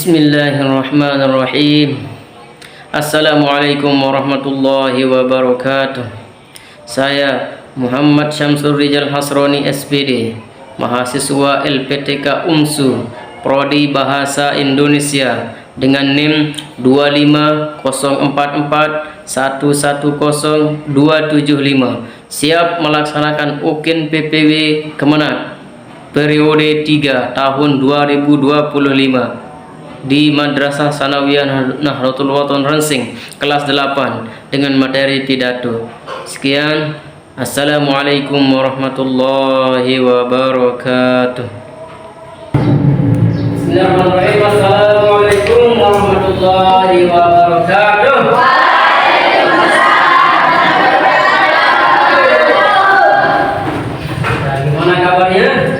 Bismillahirrahmanirrahim. Assalamualaikum warahmatullahi wabarakatuh. Saya Muhammad Syamsul Rijal Hasroni SPD, mahasiswa LPTK UMSU, Prodi Bahasa Indonesia dengan NIM 25044110275, siap melaksanakan UKIN PPW Kemenak periode 3 tahun 2025 di Madrasah Sanawiyah Nahdlatul Wathon Rensing kelas 8 dengan materi pidato. Sekian, assalamualaikum warahmatullahi wabarakatuh. Bismillahirrahmanirrahim. Assalamualaikum warahmatullahi wabarakatuh. Gimana kabarnya?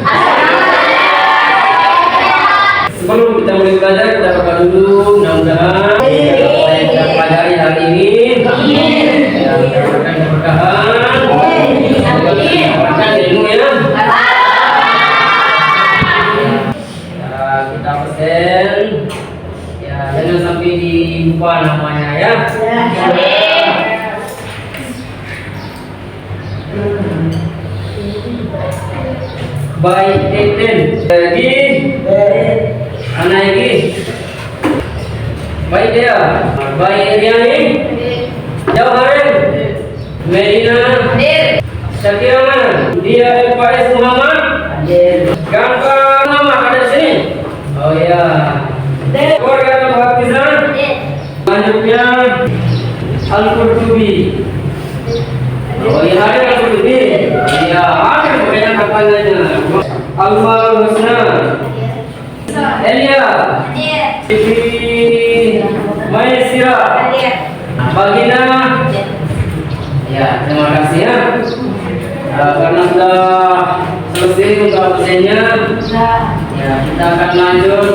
Sebelum kita mulai belajar, kita berdoa dulu. Mudah-mudahan apa yang kita pelajari hari ini yang mendapatkan keberkahan, mendapatkan ilmu ya. Kita pesen ya, jangan sampai dilupa namanya ya. Baik, Eten lagi anak lagi baik dia baik Riani Jauharin Medina Syakirana dia Faiz Muhammad Gampang Muhammad ada sini. Oh ya, keluarga Hafizan selanjutnya Al-Qurtubi. Oh iya, ada Al-Qurtubi ya, ada banyak katanya. Al-Mal Husna Elia Siti Maisira Bagina. Ya, terima kasih ya. Karena sudah selesai untuk absennya, ya kita akan lanjut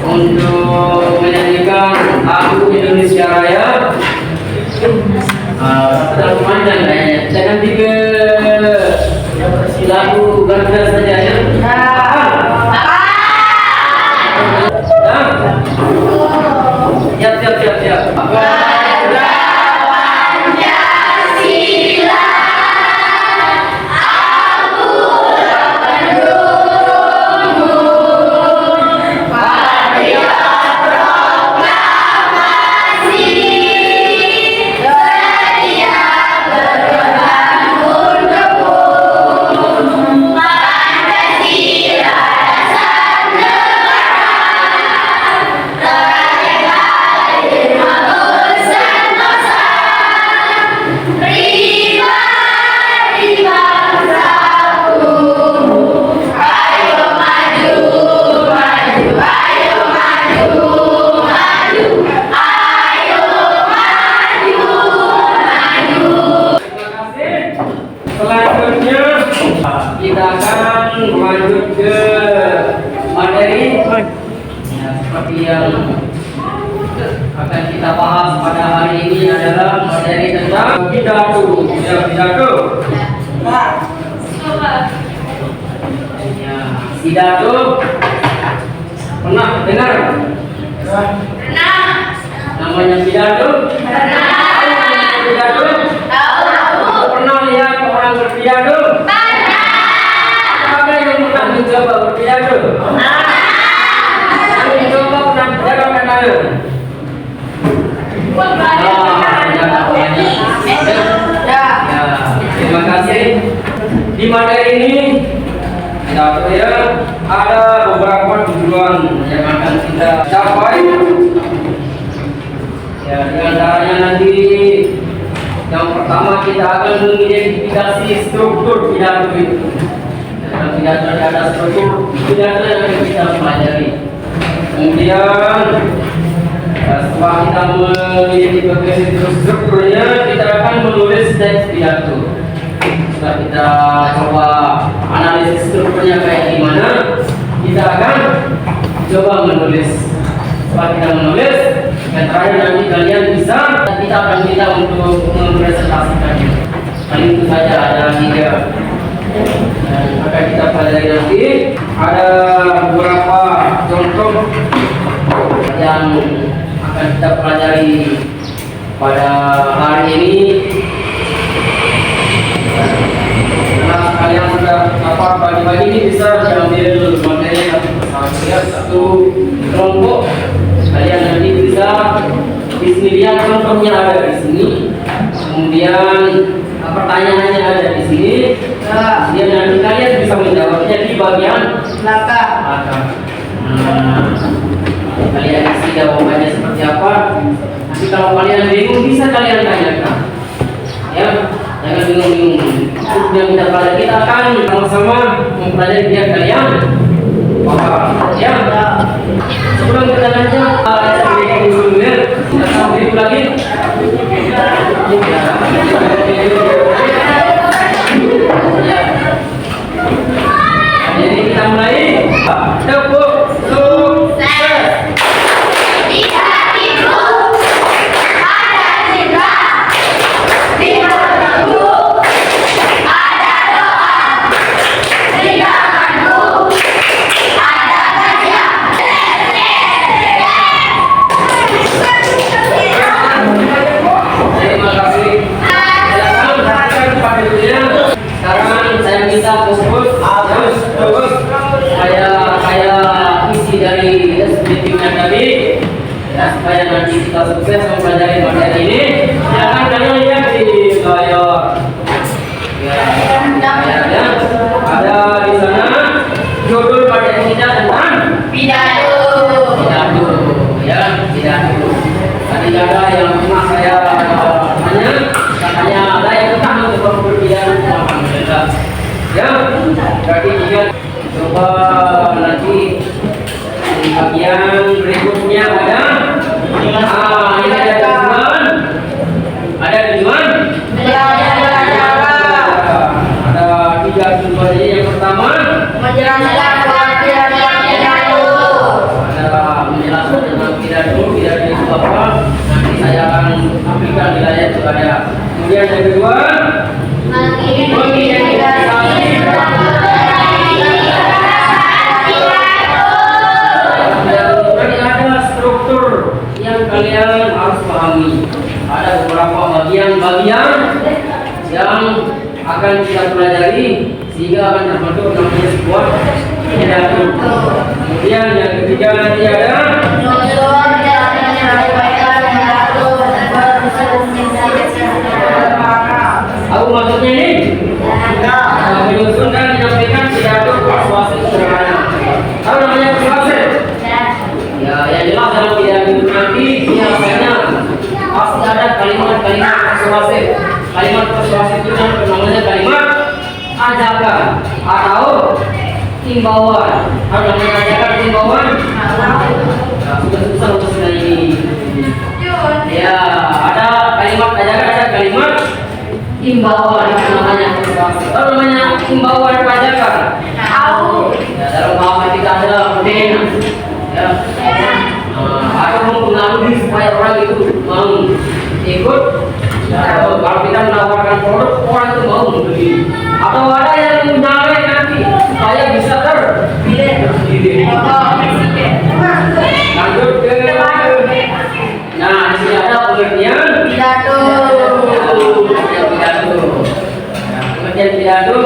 untuk menyanyikan lagu Indonesia Raya. Terlalu panjang kayaknya. Jangan tiga lagu Garuda saja ya. Siap. Selanjutnya kita akan lanjut ke materi ya, seperti yang akan kita bahas pada hari ini adalah materi tentang pidato. Ya, pidato. Ya, pidato. Pernah dengar? Pernah. Namanya pidato? Pernah. Pidato? Pernah lihat orang berpidato? Pernah. Siapa yang pernah mencoba berpidato? Pernah. Yang mencoba pernah berpidato kan ada? Terima kasih. Di materi ini pidato ya, ada beberapa tujuan yang akan kita capai. Ya, di antaranya nanti yang pertama kita akan mengidentifikasi struktur pidato itu. Dalam pidato ada struktur pidato yang akan kita pelajari. Kemudian setelah kita mengidentifikasi strukturnya, kita akan menulis teks pidato. Setelah kita coba analisis strukturnya kayak gimana, kita akan coba menulis. Setelah kita menulis, yang terakhir nanti kalian bisa, kita akan minta untuk mempresentasikannya. Kali itu saja ada 3 dan akan kita pelajari nanti. Ada beberapa contoh yang akan kita pelajari pada hari ini. Karena kalian sudah apa pagi-pagi ini bisa diambil materi satu kelompok. Kalian nanti bisa di sini lihat contohnya ada di sini. Kemudian pertanyaannya ada di sini. Kemudian nanti kalian bisa menjawabnya di bagian belakang. Kalian isi jawabannya seperti apa? Nanti kalau kalian bingung bisa kalian tanyakan. Ya, jangan bingung-bingung. Yang kita pelajari, kita akan sama-sama mempelajari biar kalian paham. Ya. Sebelum kita lanjut, kita sambil lagi. Jadi kita mulai. Tepuk sukses. Sekarang saya minta fokus saya isi dari speaking-nya tadi ya, supaya nanti kita sukses mempelajari materi ini. Silakan kalian lihat di layar. Ya, ada di sana judul pada kita tentang pidato. Ya, pidato. Tadi ada yang pernah saya tanya, katanya ada yang pernah untuk berpidato. Ya, berarti juga coba nanti di bagian berikutnya ada ini ada tujuan, ada 3 tujuan. Yang pertama menjelaskan pengertian pidato, ada menjelaskan tentang pidato itu apa, nanti saya akan ambilkan di layar itu ada. Kemudian yang kedua kalian harus pahami. Ada beberapa bagian-bagian yang akan kita pelajari sehingga akan terbentuk namanya sebuah pidato. Kemudian yang ketiga nanti ada apa maksudnya ini? Menyusun dan menyampaikan pidato persuasif sederhana. Apa namanya persuasif? Ya, yang jelas dalam pidato itu nanti biasanya pasti ada kalimat-kalimat persuasif. Kalimat persuasif itu namanya kalimat ajakan atau himbauan. Apa namanya ajakan himbauan? Sudah susah untuk ini. Ya, ada kalimat ajakan, ada kalimat himbauan namanya persuasif. Apa namanya himbauan ajakan? Ya, dalam bahasa kita ada pena. Ya. Atau mempengaruhi supaya orang itu mau ikut. Ya, kalau kita menawarkan produk, orang itu mau membeli. Atau ada yang menarik nanti supaya bisa terpilih. Lanjut ke nah, di sini ada pengertian pidato. Pengertian pidato,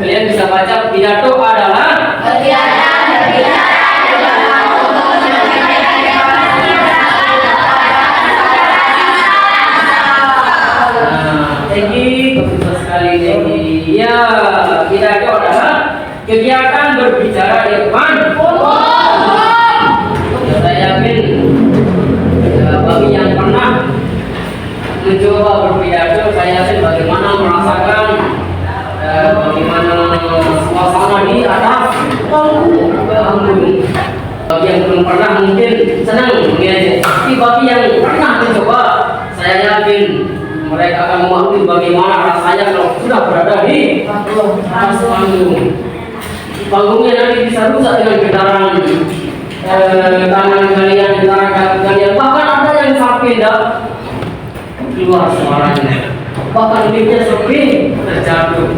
kalian bisa baca pidato adalah kegiatan berbicara. Bagus sekali ini. Ya, pidato adalah kegiatan berbicara di depan umum. Ya, saya yakin bagi yang pernah mencoba berpidato, saya yakin bagaimana merasakan bagaimana suasana di atas panggung. Bagi yang belum pernah mungkin senang melihatnya, tapi bagi yang pernah mencoba, saya yakin mereka akan mengakui bagaimana rasanya kalau sudah berada di atas panggung. Panggungnya nanti bisa rusak dengan getaran tangan kalian, getaran kaki kalian. Bahkan ada yang sampai tidak keluar suaranya. Bahkan mic-nya sampai terjatuh.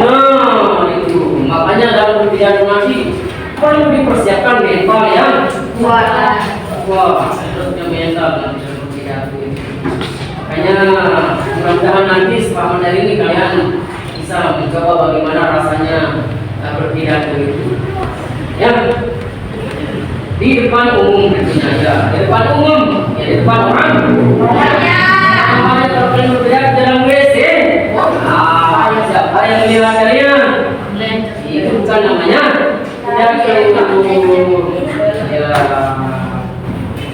Nah, itu makanya dalam berpidato nanti perlu dipersiapkan mental yang kuat. Wah, terusnya mental nanti dalam pidato itu. Makanya mudah-mudahan nanti setelah dari ini kalian bisa mencoba bagaimana rasanya berpidato itu. Ya, di depan umum tentunya ya, di depan umum, ya di depan orang. Namanya kalau berpidato dalam WC, siapa yang melihat kalian? Itu bukan namanya pidato ya.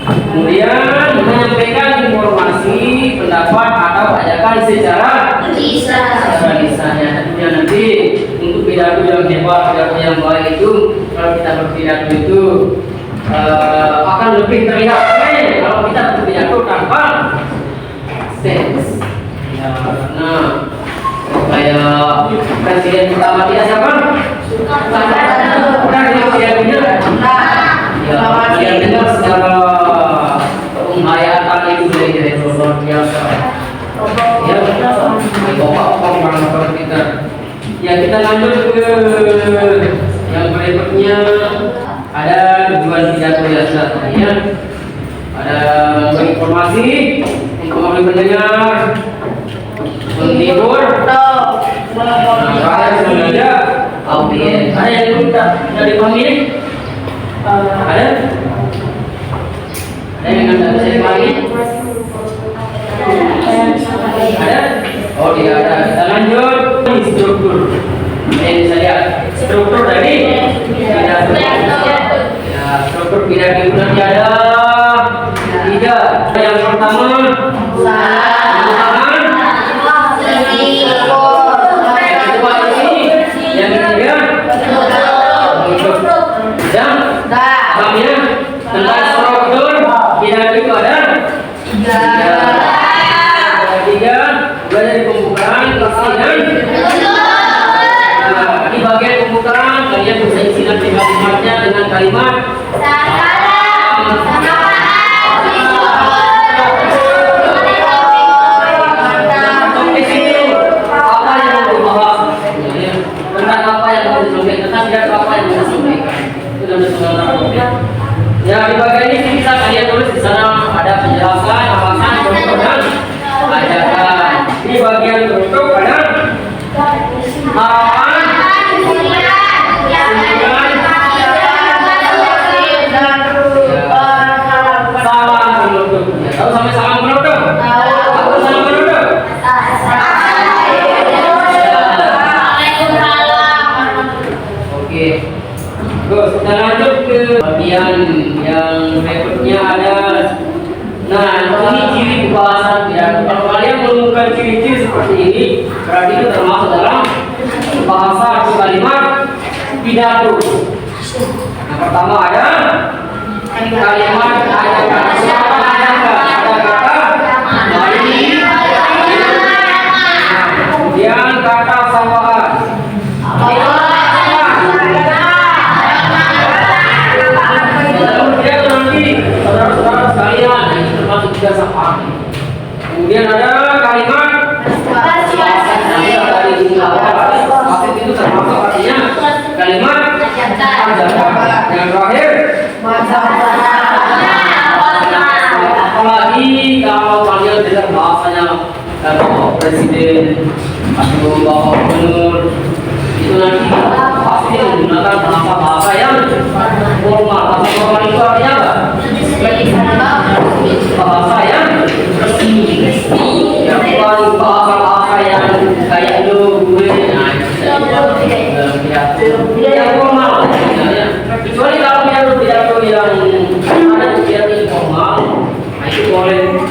Kemudian menyampaikan informasi, pendapat atau ajakan secara lisannya. Tentunya nanti untuk pidato yang hebat, pidato yang baik itu kalau kita berpidato itu akan lebih terlihat keren kalau kita berpidato tanpa stage. Ya, nah, kayak presiden pertama kita siapa? Pernah dengar pidato-nya? Ya, kalian dengar secara menghayatan itu dari luar biasa. Ya, bapak kita. Ya, kita lanjut ke yang berikutnya. Ada tujuan pidato yang selanjutnya. Ada memberi informasi untuk memberi pendengar, menghibur, ada sebenarnya audiens. Ada yang minta dari pemilik? Ada? Ada yang anda bisa dipahami? Ada? Oh tidak ada. Kita lanjut struktur. Ini bisa lihat struktur dari pidato. Ya, struktur pidato itu nanti ada 3. Yang pertama dengan kalimat ya, di bagian ini bisa kalian tulis di sana ada penjelasan, alasan, contoh dan ajakan. Di bagian bentuk ada harapan, salam penutup. Tahu sampai salam penutup? Tahu salam penutup? Oke. Terus kita lanjut ke bagian yang berikutnya ada. Nah, ini ciri kebahasan pidato. Kalau kalian menemukan ciri-ciri seperti ini, berarti itu termasuk dalam bahasa atau kalimat pidato. Yang pertama ada kalimat ajakan. Siapa ajakan? Ada kata mari. Kemudian kata sawaan. Saudara-saudara sekalian, ini termasuk juga sapaan. Kemudian ada kalimat wasit itu termasuk artinya kalimat ajakan. Yang terakhir apalagi kalau kalian dengar bahasanya Bapak Presiden atau Bapak Gubernur, itu nanti pasti menggunakan bahasa yang formal. Bahasa formal itu artinya apa? Bahasa yang resmi. Ya, bukan bahasa yang kayak gue. Nah, yang formal. Kecuali kalau pidato yang ada pidato informal, nah itu boleh.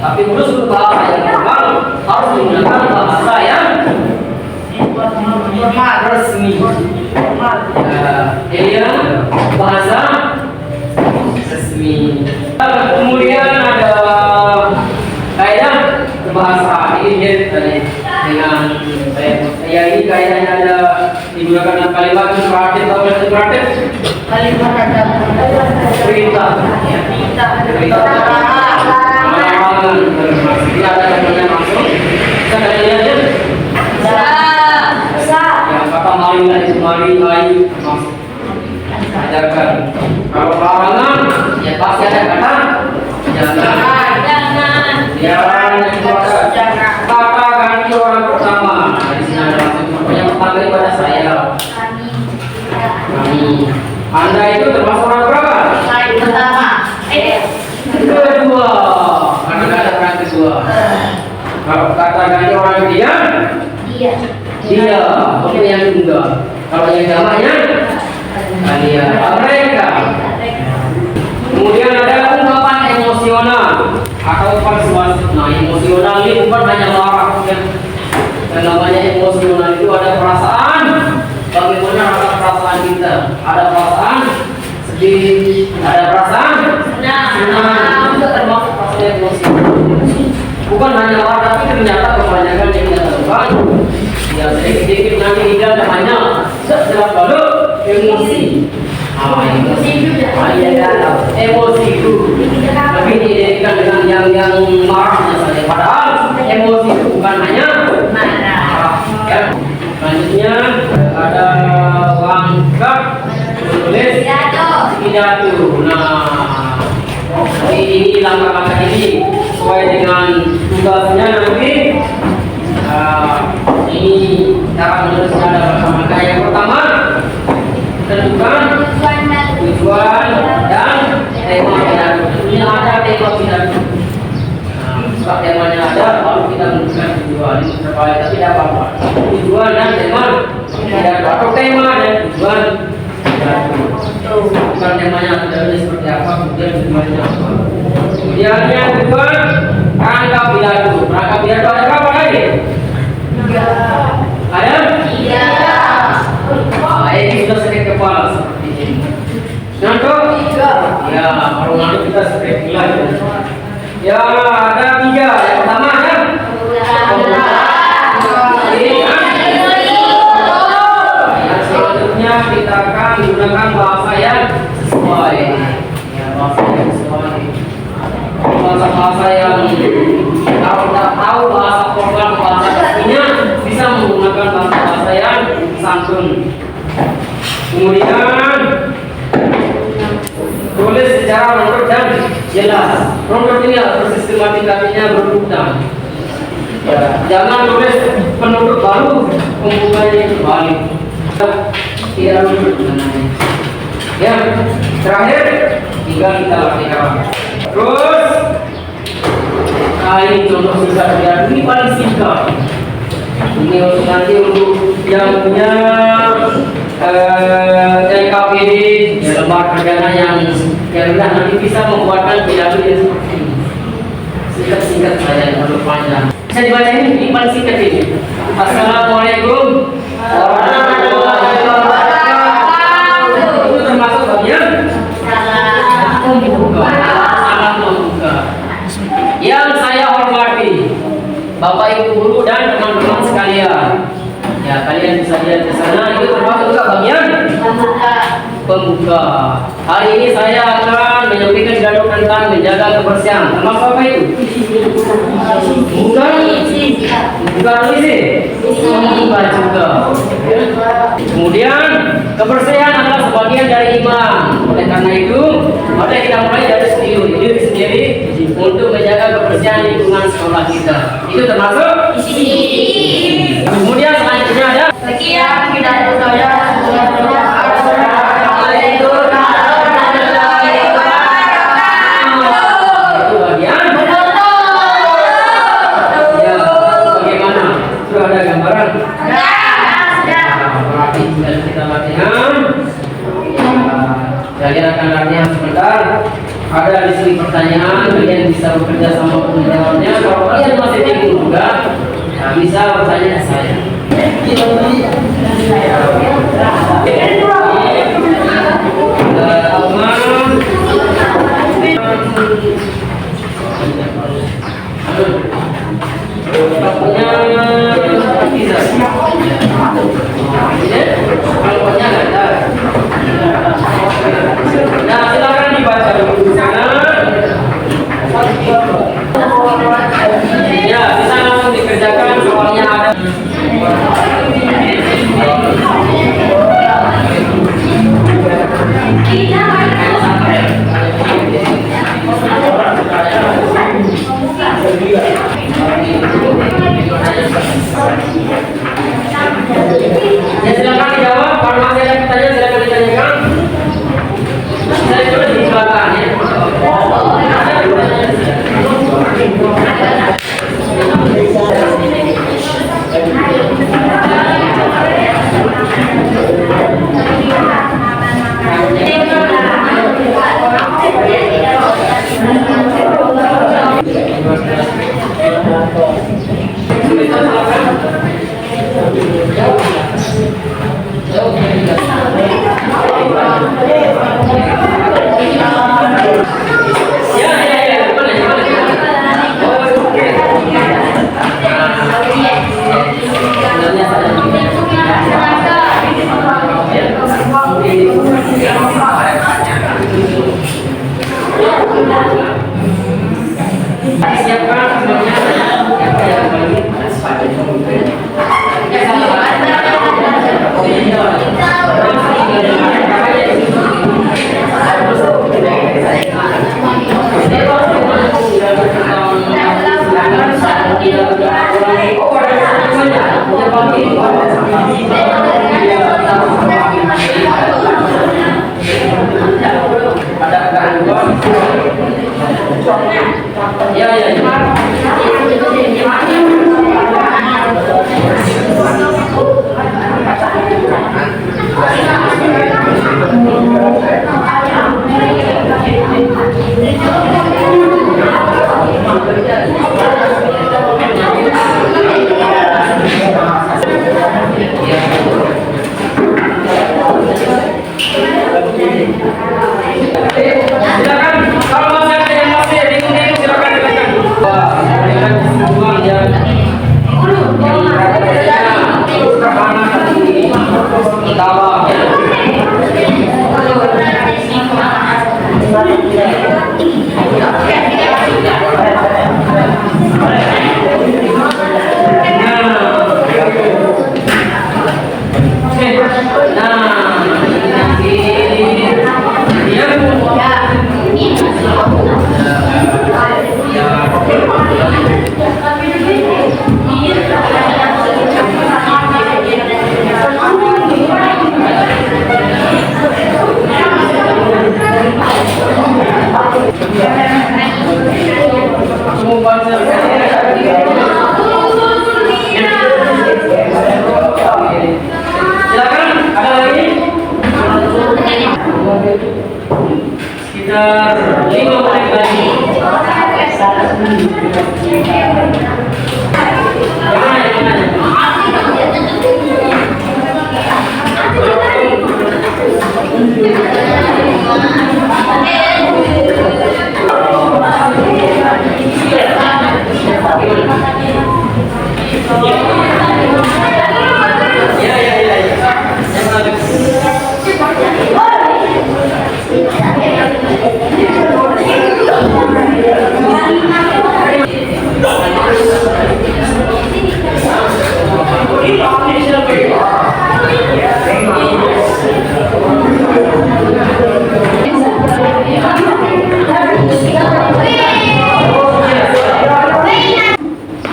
Tapi khusus bahasa yang formal harus menggunakan bahasa yang resmi. Iya, bahasa resmi. Kemudian ada kaidah bahasa ini dengan ya ini kaidahnya ada digunakan dalam kalimat imperatif atau imperatif. Kalimat ada perintah. Perintah. Tidak ada yang langsung. Kita kalian aja. Yang kata mari ayo masuk. Ajarkan. Kalau larangan ya Dia, bukan yang tunggal. Kalau yang jamaknya kalian mereka. Kemudian ada ungkapan emosional atau persuasif. Nah, emosional ini bukan hanya marah, ya. Yang namanya emosional itu ada perasaan. Bagaimana rasa perasaan kita? Ada perasaan sedih, ada perasaan senang. Itu termasuk perasaan emosional. Bukan hanya marah, tapi ternyata kebanyakan yang kita temukan ya sedikit-sedikit nanti tidak hanya setelah baru emosi. Emosi juga. Emosi itu lebih didirikan dengan yang marahnya saja. Padahal emosi itu bukan hanya marah. Ya. Selanjutnya ada langkah menulis pidato. Nah, ini langkah-langkah ini sesuai dengan tugasnya nanti. Ini cara menulisnya ada bersama. Yang pertama tentukan tujuan dan tema pidato. Ini ada tema pidato. Setelah temanya ada, baru kita menentukan tujuan. Ini terbaik, tapi tidak apa-apa. Tujuan dan tema pidato atau tema dan tujuan pidato. Bukan temanya pidato seperti apa, kemudian tujuannya apa. Kemudian yang kedua, rangka pidato. Rangka pidato ada berapa lagi? Ada? Iya. Ini sudah sakit kepala seperti ini. Ngantuk? Ya, baru ngantuk kita sakit lagi. Ya, ada 3. Yang pertama ada? Yang selanjutnya kita akan menggunakan bahasa yang sesuai. Ya, bahasa yang sesuai. Bahasa yang kalau tidak tahu bahasa formal, bahasa aslinya bisa menggunakan bahasa yang santun. Kemudian tulis secara runut dan jelas. Runut ini harus sistematikasinya berurutan. Ya, jangan tulis penutup baru, pembukanya kembali. Tidak runut. Ya, terakhir tinggal kita lakukan. Terus, ini contoh singkat ya. Ini paling singkat. Ini untuk nanti untuk yang punya LKPD, ya, lembaga perdana yang rendah nanti bisa membuatkan pidato yang seperti ini. Singkat-singkat saja, terlalu panjang. Bisa dibaca ini paling singkat ini. Assalamualaikum warahmatullahi wabarakatuh. Itu termasuk bagian salam membuka. Yang saya hormati Bapak Ibu guru dan teman-teman sekalian. Ya, kalian bisa lihat ke sana, itu termasuk juga bagian pembuka. Hari ini saya akan menyampaikan pidato tentang menjaga kebersihan. Termasuk apa itu? Bukan isi. Bukan juga. Kemudian kebersihan adalah sebagian dari iman. Oleh karena itu, mari kita mulai dari diri sendiri untuk menjaga kebersihan lingkungan sekolah kita. Itu termasuk isi. Kemudian selanjutnya ada sekian pidato saya. Kalian akan latihan sebentar. Ada di sini pertanyaan, kalian bisa bekerja sama untuk menjawabnya. Kalau kalian masih bingung juga, bisa bertanya ke saya. Nah, silakan dibaca dulu di sana. Ya, bisa langsung dikerjakan, soalnya ada. Kita Siapkan semuanya siapa yang bagi ya ya silakan kalau masih ada yang masih bingung silakan silakan. Wah, silakan semua yang silakan, ada lagi? Sekitar 5 menit lagi. Ya ya ya ya.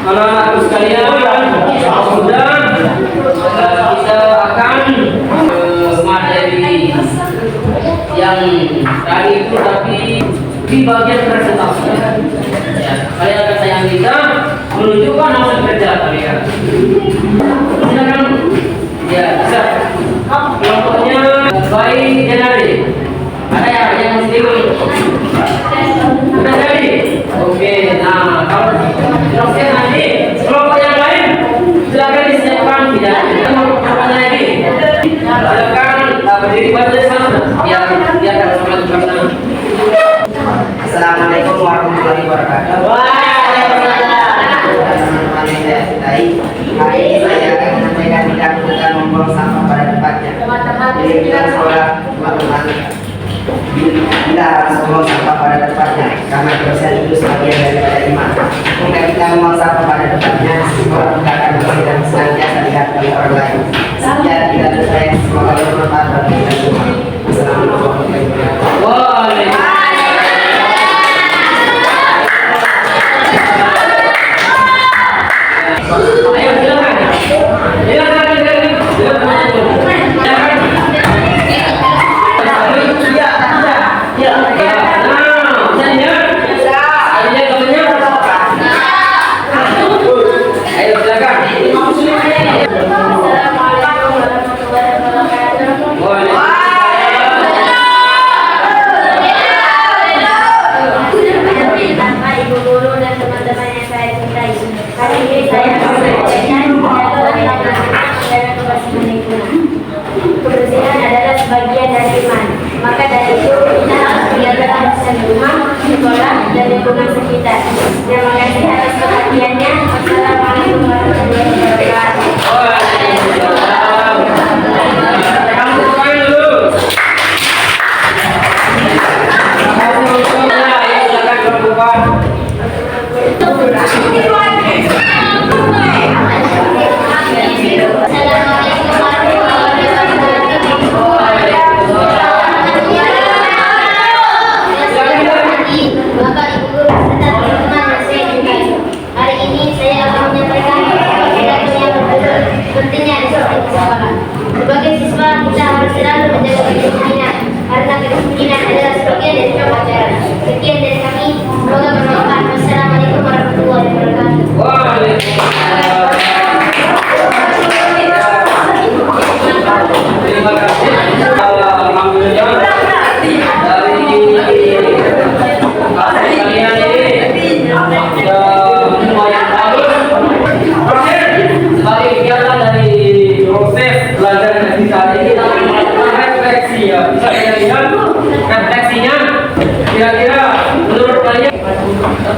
Anak-anakku sekalian, sudah kita akan materi yang tadi itu tapi di bagian presentasi. Ya, kalian akan saya minta menunjukkan hasil kerja kalian. Silakan. Ya, bisa. Kelompoknya baik Januari. Ada yang mesti sudah jadi. Oke, nah kalau selesai nanti kelompok yang lain silakan disiapkan tidak pertanyaan lagi. Silakan berdiri pada sana biar akan sama-sama. Assalamualaikum warahmatullahi wabarakatuh. Hari ini saya akan menyampaikan bidang tentang membuang sampah pada tempatnya. Jadi kita sekolah teman-teman kita harus membuang sampah pada tempatnya karena kebersihan itu sebagian daripada iman. Jika kita membuang sampah pada tempatnya, sekolah kita akan bersih dan senantiasa dihargai oleh orang lain. Sekian kita teruskan, semoga bermanfaat bagi kita semua. Assalamualaikum warahmatullahi wabarakatuh. Ayo silakan. Silakan. Kebersihan adalah sebagian dari iman. Maka dari itu kita harus menjaga kebersihan rumah, sekolah, dan lingkungan sekitar. Terima kasih atas perhatiannya. Wassalamualaikum warahmatullahi wabarakatuh. Kamu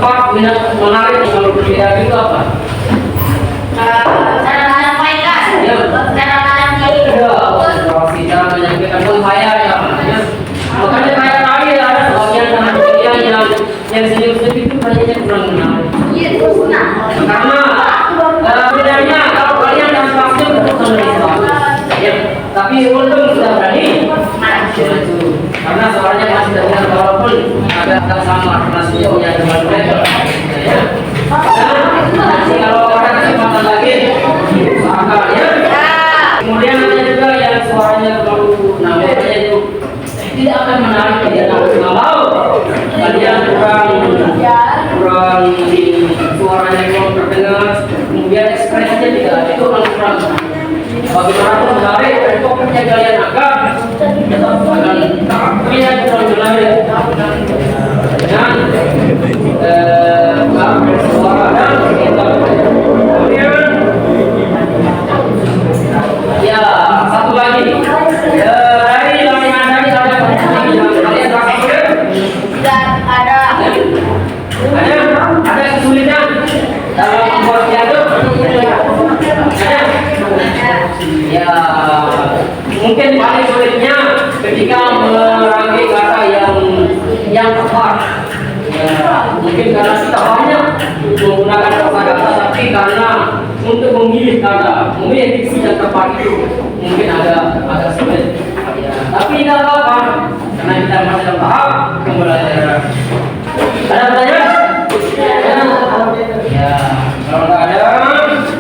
tepat menarik kalau berbeda itu apa? Cara menyampaikan. Ya. Cara menyampaikan. Cara menyampaikan penghayal ya. Makanya kayak tadi ada sebagian teman-teman yang senyum-senyum itu kayaknya kurang menarik. Iya, benar. Karena bedanya kalau kalian dan pasti betul ya, tapi untung sudah berani maju karena suaranya masih terdengar walaupun agak sama karena sejauhnya dengan mereka ya. Nanti kalau ada kesempatan lagi usahakan ya. Kemudian ada juga yang suaranya terlalu namanya itu tidak akan menarik dia nggak mau kalian kurang suaranya kurang terdengar, kemudian ekspresinya tidak ada, itu orang kurang. Bagaimanapun menarik, pokoknya kalian agak tetap akan terlihat kurang menarik dan suara dan kita kemudian ya satu lagi dari latihan tadi ada kalian rasa sulit? Tidak ada. Ada kesulitan dalam membuat dialog? Ada? Ya, mungkin paling sulitnya ketika merangkai kata yang tepat. Ya, mungkin karena kita banyak menggunakan kata-kata, tapi karena untuk memilih kata, memilih diksi yang tepat itu mungkin agak sulit. Ya, tapi tidak apa-apa karena kita masih dalam tahap pembelajaran. Ada pertanyaan? Ya, kalau nggak ada,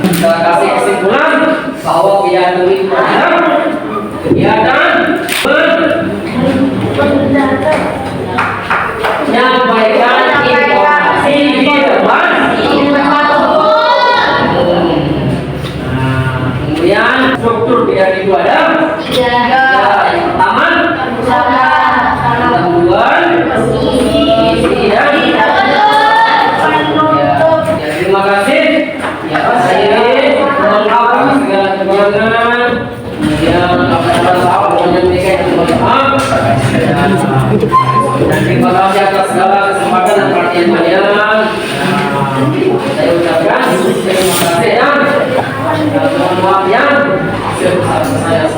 kita kasih kesimpulan bahwa pidato itu adalah kegiatan menyampaikan informasi di depan. Kemudian struktur pidato itu ada. Ya, yang pertama, tujuan, isi dan terima kasih. Ya, saya mengapa segala kekurangan. Kemudian apa salah menyampaikan maaf. Dan terima kasih atas segala kesempatan dan perhatian kalian. Saya ucapkan terima kasih dan mohon maaf yang sebesar-besarnya.